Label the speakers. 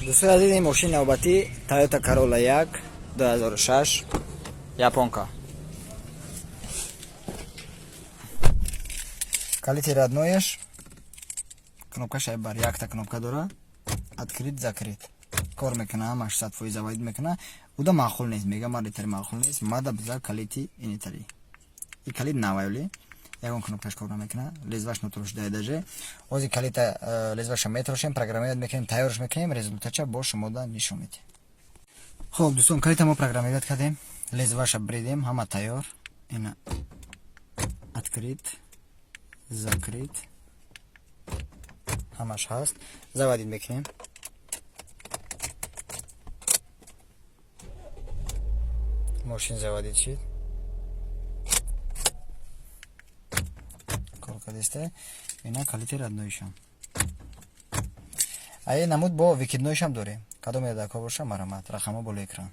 Speaker 1: دوستان عزیز این ماشین نوبتی Toyota Corolla 1 2006 японка. Калите родноеш. Кнопкаш бар якта кнопка дора. Открыть, закрыть. Кор мекна, ҳамаш 100% заводид мекна. Уда маъқул нест, мега маритари маъқул нест. Мада биза калити инитари. И калит навайли. Ягон кнопкаш кор намекна. Лезваш нотрош дайдаже. Ози калита лезваша метрошем, программировать мекунем, тайёрш мекунем, результатча бо шумода нишон медиҳем. Хоб дӯстон, калита мо программировать кардем. Лезваша бридем, ҳама тайёр. Ина открыть, закрыть. Ҳамаш ҳаст. Заводид мекунем. Мошин заводид шид. Колкадесте. Ина калити родноишам. Ай намуд бо викидноишам дорем. Кадом ядако боша марамат. Рақамо бола экран.